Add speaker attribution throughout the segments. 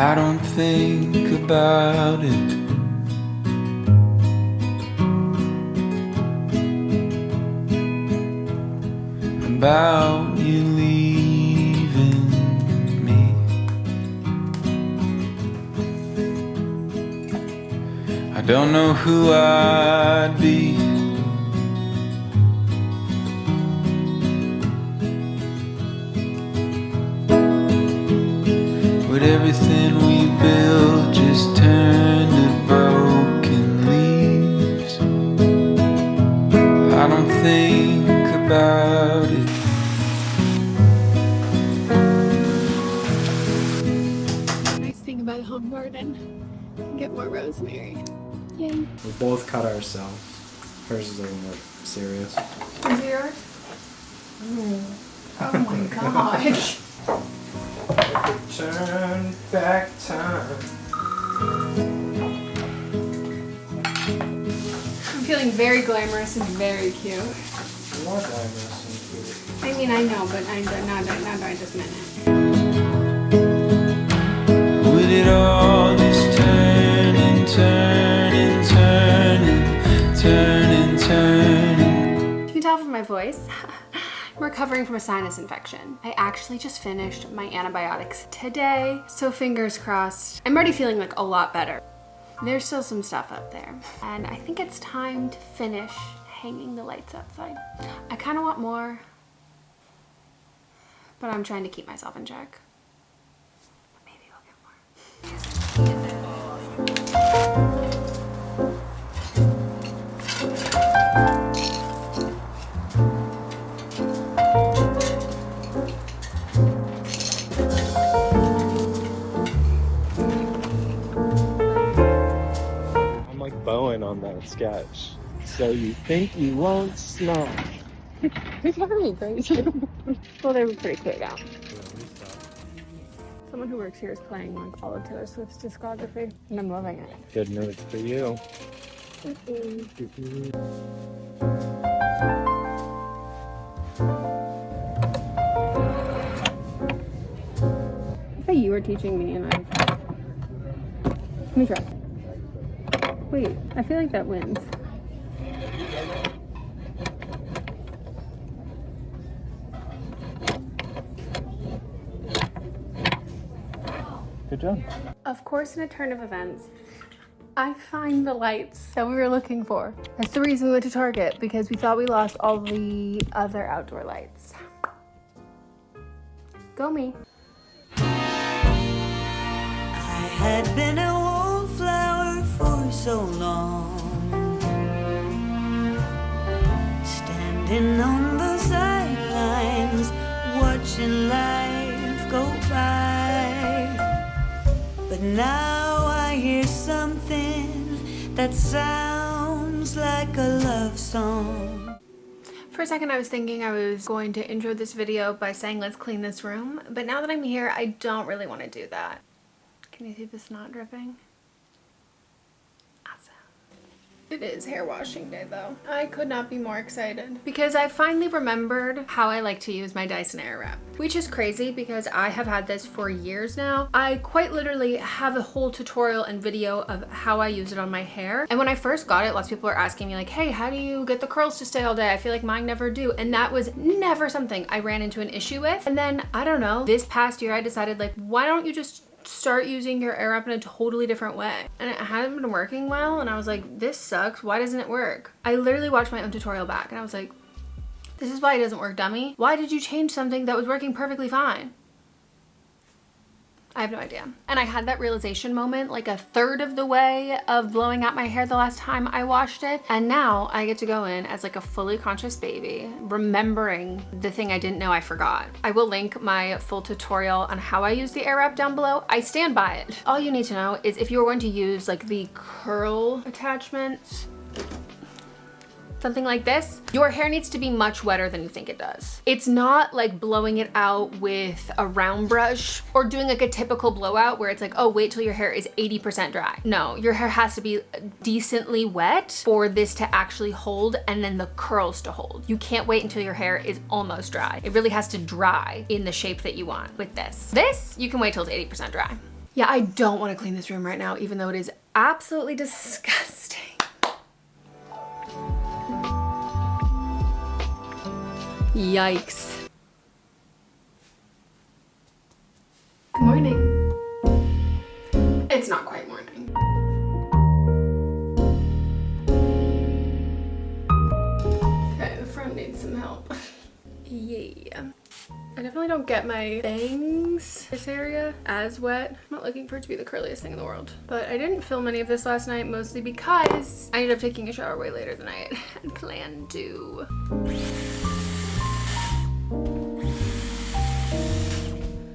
Speaker 1: I don't think about it. About you leaving me. I don't know who I'd be with everything we built just turned to broken leaves. I don't think about it.
Speaker 2: Nice thing about a home garden, you can get more rosemary. Yay.
Speaker 3: We both cut ourselves. Hers is a little more serious.
Speaker 2: Is yours? Oh my gosh.
Speaker 3: Turn back time.
Speaker 2: I'm feeling very glamorous and very cute.
Speaker 3: You are glamorous and cute.
Speaker 2: I mean, I know, but not I just meant it.
Speaker 1: Would it all just turn and turn and turn and turn and turn?
Speaker 2: You can tell from my voice. I'm recovering from a sinus infection. I actually just finished my antibiotics today, so fingers crossed. I'm already feeling like a lot better. There's still some stuff up there, and I think it's time to finish hanging the lights outside. I kind of want more, but I'm trying to keep myself in check. But maybe we'll get more.
Speaker 3: Bowen on that sketch. So you think you won't snap?
Speaker 2: You're driving me crazy. Well, they were pretty cleared out. Someone who works here is playing like all of Taylor Swift's discography, and I'm loving it.
Speaker 3: Good news for you.
Speaker 2: I thought you were teaching me, and I. Let me try. Wait, I feel like that wins.
Speaker 3: Good job.
Speaker 2: Of course, in a turn of events, I find the lights that we were looking for. That's the reason we went to Target, because we thought we lost all the other outdoor lights. Go me.
Speaker 4: I had been a wallflower for so long, standing on the sidelines, watching life go by. But now I hear something that sounds like a love song.
Speaker 2: For a second I was thinking I was going to intro this video by saying let's clean this room, but now that I'm here I don't really want to do that. Can you see the snot dripping? Awesome. It is hair washing day though. I could not be more excited because I finally remembered how I like to use my Dyson Airwrap, which is crazy because I have had this for years now. I quite literally have a whole tutorial and video of how I use it on my hair. And when I first got it, lots of people were asking me like, hey, how do you get the curls to stay all day? I feel like mine never do. And that was never something I ran into an issue with. And then I don't know, this past year I decided like, why don't you just start using your Airwrap in a totally different way? And it hadn't been working well, and I was like, this sucks, why doesn't it work? I literally watched my own tutorial back and I was like, this is why it doesn't work, dummy. Why did you change something that was working perfectly fine? I have no idea. And I had that realization moment like a third of the way of blowing out my hair the last time I washed it. And now I get to go in as like a fully conscious baby, remembering the thing I didn't know I forgot. I will link my full tutorial on how I use the Airwrap down below. I stand by it. All you need to know is if you're going to use like the curl attachment, something like this, your hair needs to be much wetter than you think it does. It's not like blowing it out with a round brush or doing like a typical blowout where it's like, oh, wait till your hair is 80% dry. No, your hair has to be decently wet for this to actually hold and then the curls to hold. You can't wait until your hair is almost dry. It really has to dry in the shape that you want with this. This, you can wait till it's 80% dry. Yeah, I don't want to clean this room right now, even though it is absolutely disgusting. Yikes. Good morning. It's not quite morning. Okay, the front needs some help. Yeah. I definitely don't get my bangs, this area, as wet. I'm not looking for it to be the curliest thing in the world. But I didn't film any of this last night, mostly because I ended up taking a shower way later than I had planned to.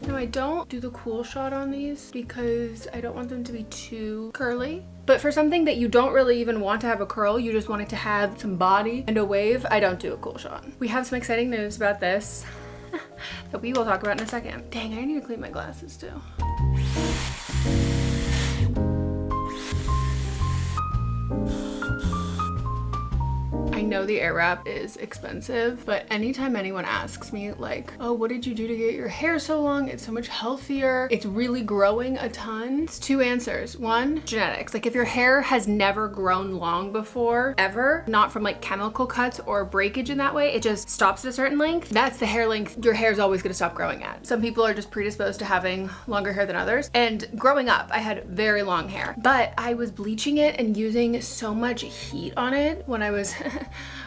Speaker 2: No, I don't do the cool shot on these because I don't want them to be too curly. But for something that you don't really even want to have a curl, you just want it to have some body and a wave, I don't do a cool shot. We have some exciting news about this that we will talk about in a second. Dang, I need to clean my glasses too. I know the Airwrap is expensive, but anytime anyone asks me like, oh, what did you do to get your hair so long? It's so much healthier. It's really growing a ton. It's two answers. One, genetics. Like if your hair has never grown long before, ever, not from like chemical cuts or breakage in that way, it just stops at a certain length. That's the hair length your hair is always gonna stop growing at. Some people are just predisposed to having longer hair than others. And growing up, I had very long hair, but I was bleaching it and using so much heat on it when I was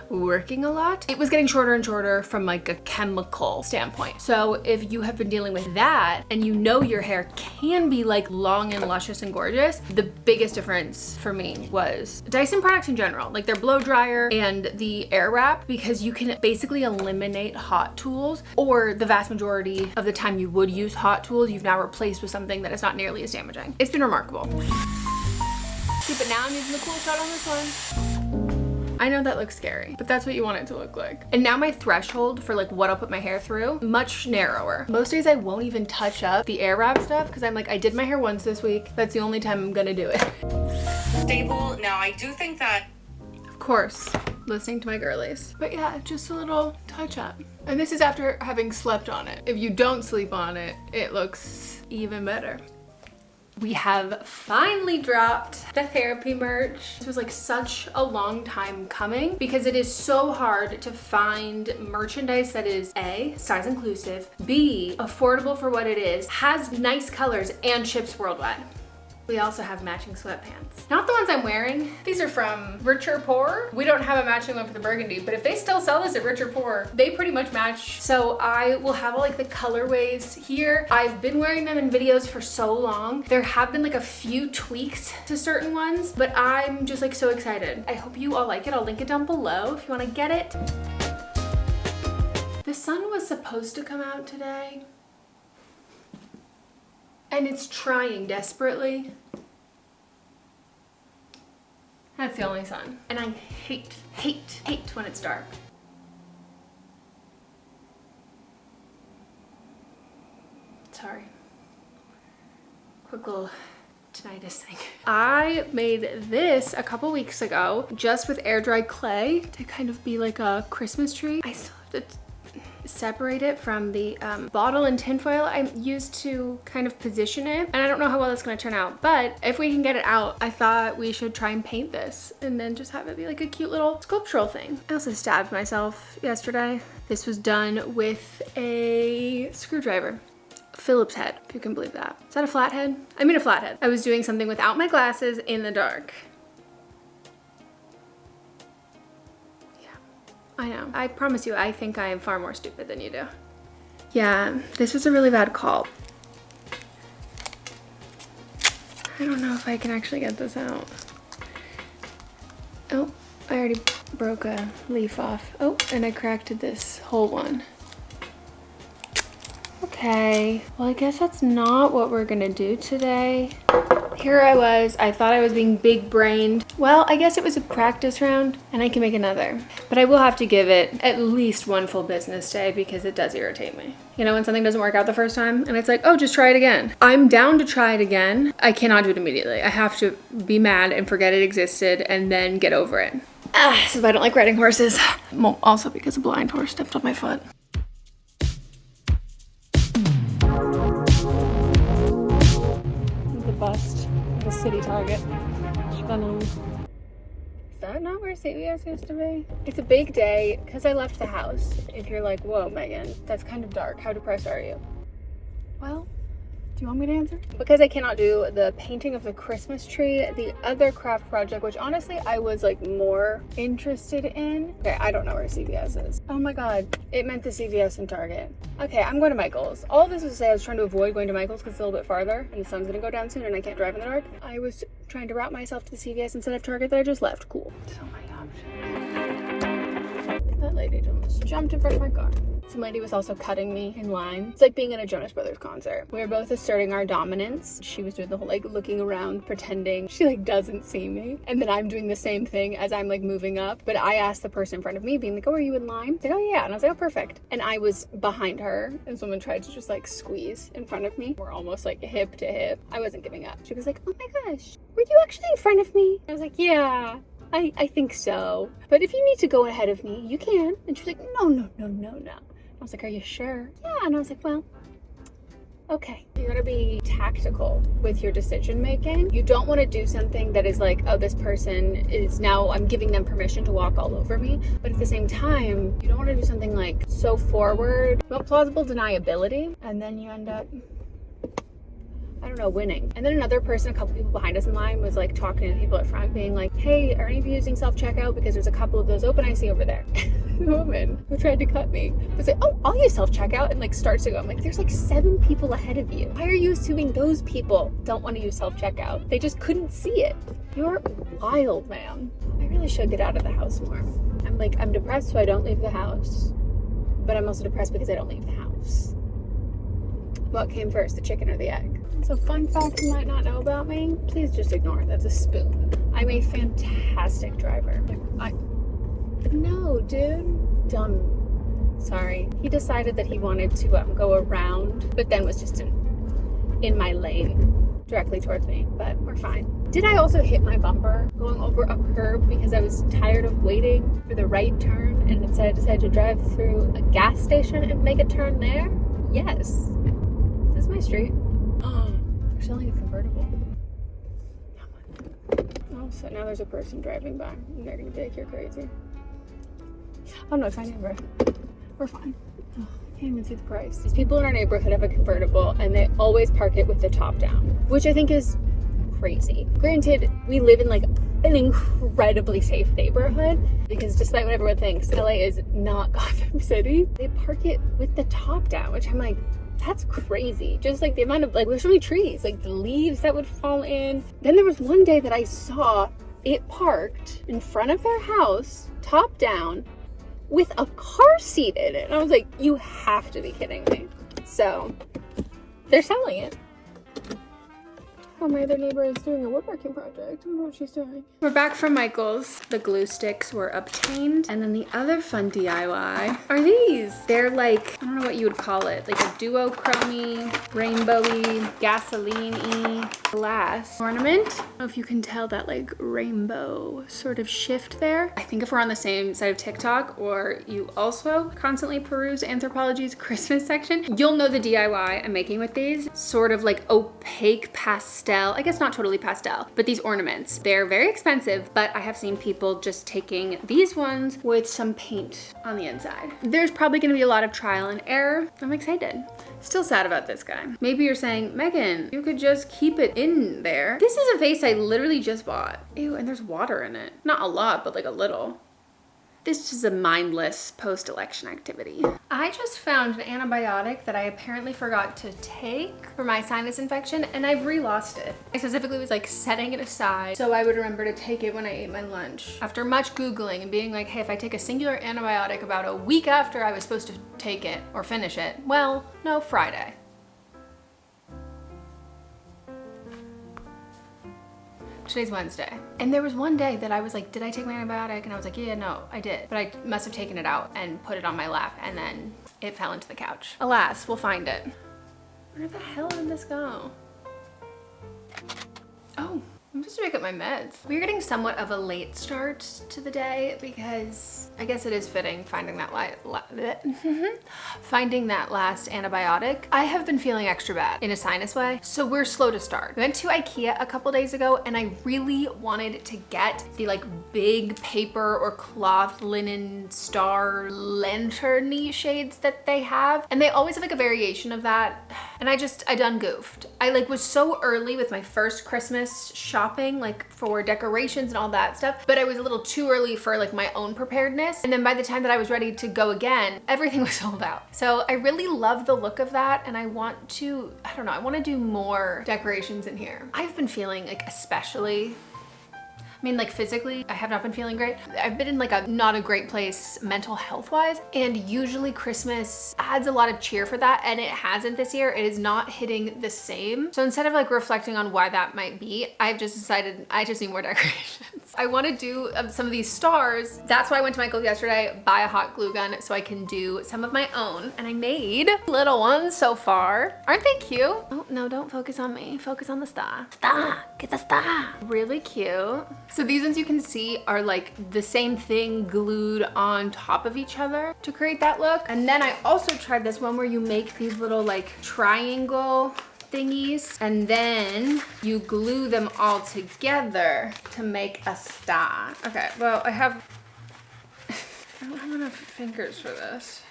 Speaker 2: working a lot. It was getting shorter and shorter from like a chemical standpoint. So if you have been dealing with that and you know your hair can be like long and luscious and gorgeous, the biggest difference for me was Dyson products in general, like their blow dryer and the Airwrap, because you can basically eliminate hot tools, or the vast majority of the time you would use hot tools, you've now replaced with something that is not nearly as damaging. It's been remarkable. See, but now I'm using the cool shot on this one. I know that looks scary, but that's what you want it to look like. And now my threshold for like what I'll put my hair through, much narrower. Most days I won't even touch up the Airwrap stuff because I'm like, I did my hair once this week. That's the only time I'm gonna do it.
Speaker 5: Stable. Now I do think that,
Speaker 2: of course, listening to my girlies. But yeah, just a little touch up. And this is after having slept on it. If you don't sleep on it, it looks even better. We have finally dropped the therapy merch. This was like such a long time coming because it is so hard to find merchandise that is A, size inclusive, B, affordable for what it is, has nice colors, and ships worldwide. We also have matching sweatpants. Not the ones I'm wearing. These are from 𝘆𝑆₄₄. We don't have a matching one for the burgundy, but if they still sell this at 𝘆𝑆₄₄, they pretty much match. So I will have all like the colorways here. I've been wearing them in videos for so long. There have been like a few tweaks to certain ones, but I'm just like so excited. I hope you all like it. I'll link it down below if you wanna get it. The sun was supposed to come out today, and it's trying desperately. That's the only sun. And I hate when it's dark. Sorry. Quick little tinnitus thing. I made this a couple weeks ago just with air dried clay to kind of be like a Christmas tree. I still have to separate it from the bottle and tinfoil I used to kind of position it, and I don't know how well that's gonna turn out, but if we can get it out, I thought we should try and paint this and then just have it be like a cute little sculptural thing. I also stabbed myself yesterday. This was done with a screwdriver. Phillips head, if you can believe that. Is that a flathead? I mean a flathead. I was doing something without my glasses in the dark. I know. I promise you, I think I am far more stupid than you do. Yeah, this was a really bad call. I don't know if I can actually get this out. Oh, I already broke a leaf off. Oh, and I cracked this whole one. Okay, well I guess that's not what we're gonna do today. Here I was, I thought I was being big brained. Well, I guess it was a practice round and I can make another. But I will have to give it at least one full business day because it does irritate me. You know, when something doesn't work out the first time and it's like, oh, just try it again. I'm down to try it again. I cannot do it immediately. I have to be mad and forget it existed and then get over it. This is why I don't like riding horses. Well, also because a blind horse stepped on my foot. City Target. Is that not where CVS used to be? It's a big day because I left the house. If you're like, whoa, Megan, that's kind of dark. How depressed are you? Well, do you want me to answer? Because I cannot do the painting of the Christmas tree, the other craft project, which honestly I was like more interested in. Okay, I don't know where CVS is. Oh my God, it meant the CVS in Target. Okay, I'm going to Michael's. All of this was to say I was trying to avoid going to Michael's because it's a little bit farther and the sun's gonna go down soon and I can't drive in the dark. I was trying to route myself to the CVS instead of Target that I just left. Cool. Oh my God. That lady just jumped in front of my car. Some lady was also cutting me in line. It's like being in a Jonas Brothers concert. We were both asserting our dominance. She was doing the whole like looking around, pretending she like doesn't see me. And then I'm doing the same thing as I'm like moving up. But I asked the person in front of me, being like, oh, are you in line? She's like, oh yeah. And I was like, oh, perfect. And I was behind her and someone tried to just like squeeze in front of me. We're almost like hip to hip. I wasn't giving up. She was like, oh my gosh, were you actually in front of me? I was like, yeah. I think so. But if you need to go ahead of me, you can. And she was like, no. I was like, are you sure? Yeah. And I was like, well, okay. You gotta be tactical with your decision making. You don't want to do something that is like, oh, this person is now, I'm giving them permission to walk all over me. But at the same time, you don't want to do something like so forward. You want plausible deniability. And then you end up, I don't know, winning. And then another person, a couple people behind us in line, was like talking to people at front, being like, hey, are any of you using self-checkout? Because there's a couple of those open I see over there. The woman who tried to cut me was like, oh, I'll use self-checkout, and like starts to go. I'm like, there's like 7 people ahead of you. Why are you assuming those people don't want to use self-checkout? They just couldn't see it. You're wild, ma'am. I really should get out of the house more. I'm like, I'm depressed so I don't leave the house, but I'm also depressed because I don't leave the house. What came first, the chicken or the egg? So fun fact you might not know about me, please just ignore it. That's a spoon. I'm a fantastic driver. No, dude. Dumb. Sorry. He decided that he wanted to go around, but then was just in my lane directly towards me, but we're fine. Did I also hit my bumper going over a curb because I was tired of waiting for the right turn and instead I decided to drive through a gas station and make a turn there? Yes. This is my street. Oh, they're selling a convertible. Oh, so now there's a person driving by and they're gonna be like, you're crazy. Oh no, it's my neighbor. We're fine. Oh, I can't even see the price. These people in our neighborhood have a convertible and they always park it with the top down, which I think is crazy. Granted, we live in like an incredibly safe neighborhood because despite what everyone thinks, LA is not Gotham City. They park it with the top down, which I'm like, that's crazy. Just like the amount of, like, there's so many trees, like the leaves that would fall in. Then there was one day that I saw it parked in front of their house, top down, with a car seat in it. And I was like, you have to be kidding me. So they're selling it. Oh, my other neighbor is doing a woodworking project. I don't know what she's doing. We're back from Michael's. The glue sticks were obtained. And then the other fun DIY are these. They're like, I don't know what you would call it, like a duochrome-y, rainbowy, gasoline-y glass ornament. I don't know if you can tell that like rainbow sort of shift there. I think if we're on the same side of TikTok or you also constantly peruse Anthropologie's Christmas section, you'll know the DIY I'm making with these. Sort of like opaque pastel, I guess not totally pastel, but these ornaments. They're very expensive, but I have seen people just taking these ones with some paint on the inside. There's probably gonna be a lot of trial and error. I'm excited. Still sad about this guy. Maybe you're saying, Megan, you could just keep it in there. This is a vase I literally just bought. Ew, and there's water in it. Not a lot, but like a little. This is a mindless post-election activity. I just found an antibiotic that I apparently forgot to take for my sinus infection and I've re-lost it. I specifically was like setting it aside so I would remember to take it when I ate my lunch. After much Googling and being like, hey, if I take a singular antibiotic about a week after I was supposed to take it or finish it, well, no, Friday. Today's Wednesday. And there was one day that I was like, did I take my antibiotic? And I was like, yeah, no, I did. But I must have taken it out and put it on my lap and then it fell into the couch. Alas, we'll find it. Where the hell did this go? Oh, I'm just gonna pick up my meds. We're getting somewhat of a late start to the day because I guess it is fitting finding that finding that last antibiotic. I have been feeling extra bad in a sinus way, so we're slow to start. We went to IKEA a couple days ago and I really wanted to get the like big paper or cloth linen star lantern-y shades that they have. And they always have like a variation of that. And I done goofed. I like was so early with my first Christmas shopping, like for decorations and all that stuff, but I was a little too early for like my own preparedness. And then by the time that I was ready to go again, everything was sold out. So I really love the look of that. And I want to, I don't know, I want to do more decorations in here. I've been feeling like especially, I mean, like physically, I have not been feeling great. I've been in like a not a great place mental health wise, and usually Christmas adds a lot of cheer for that, and it hasn't this year. It is not hitting the same. So instead of like reflecting on why that might be, I've just decided I just need more decorations. I want to do some of these stars. That's why I went to Michael's yesterday, buy a hot glue gun so I can do some of my own. And I made little ones so far. Aren't they cute? Oh, no, don't focus on me. Focus on the star. Star, get the star. Really cute. So these ones you can see are like the same thing glued on top of each other to create that look. And then I also tried this one where you make these little like triangle thingies and then you glue them all together to make a star. Okay, well I don't have enough fingers for this.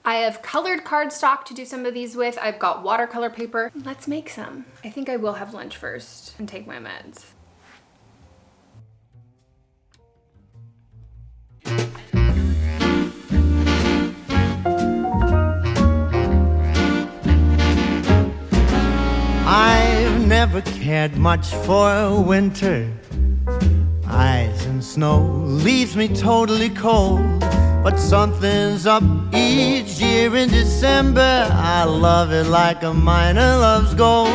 Speaker 2: I have colored cardstock to do some of these with. I've got watercolor paper. Let's make some. I think I will have lunch first and take my meds.
Speaker 6: I've never cared much for winter. Ice and snow leaves me totally cold. But something's up each year in December. I love it like a miner loves gold.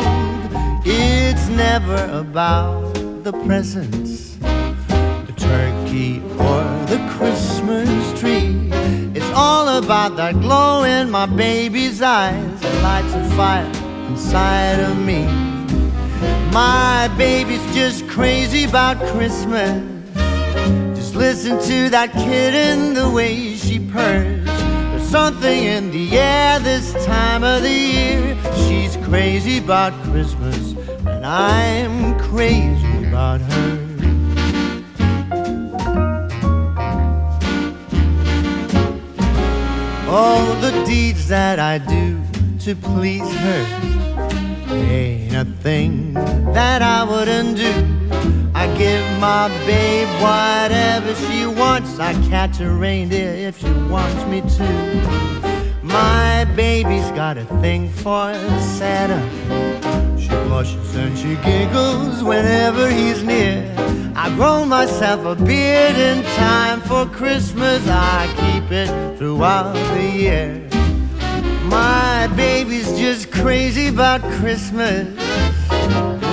Speaker 6: It's never about the presents, the turkey or the Christmas tree. It's all about that glow in my baby's eyes that lights a fire inside of me. My baby's just crazy about Christmas. Just listen to that kitten, the way she purrs. There's something in the air this time of the year. She's crazy about Christmas, and I'm crazy about her. All the deeds that I do to please her, ain't a thing that I wouldn't do. I give my babe whatever she wants. I catch a reindeer if she wants me to. My baby's got a thing for Santa. She blushes and she giggles whenever he's near. I grow myself a beard in time for Christmas. I keep it throughout the year. My baby's just crazy about Christmas.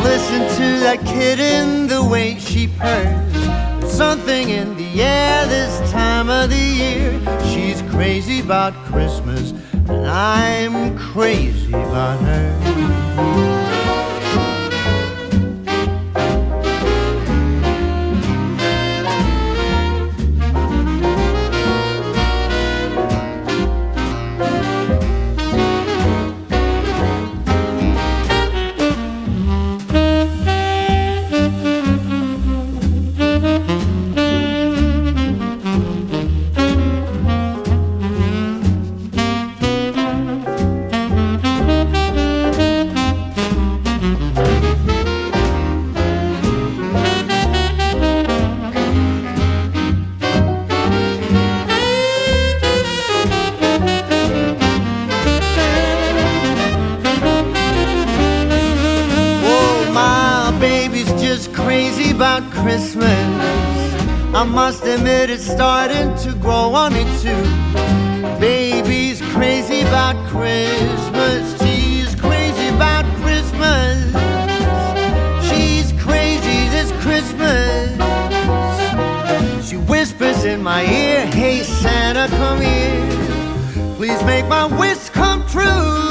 Speaker 6: Listen to that kitten, the way she purrs. There's something in the air this time of the year. She's crazy about Christmas, and I'm crazy about her. About Christmas, I must admit it's starting to grow on me too. Baby's crazy about Christmas. She's crazy about Christmas. She's crazy this Christmas. She whispers in my ear, hey Santa, come here. Please make my wish come true.